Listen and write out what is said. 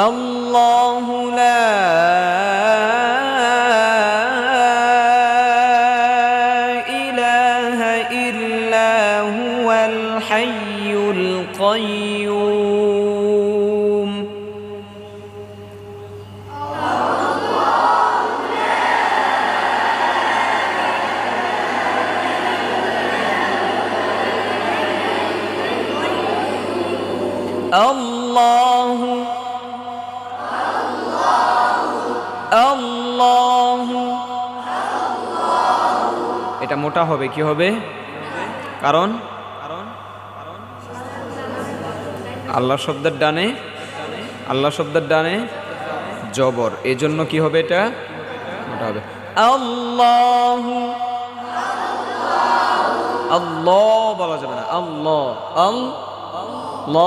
আল্লাহু লা ইলাহা ইল্লা হুয়াল হাইয়ুল কাইয়্যুম। আল্লাহু আল্লাহু, এটা মোটা হবে, কি হবে? কারণ আল্লাহ শব্দের ডানে, আল্লাহ শব্দের ডানে জবর, এজন্য কি হবে? এটা মোটা হবে। আল্লাহু, আল্লাহ বলা যাবে না, আল্লাহ, আল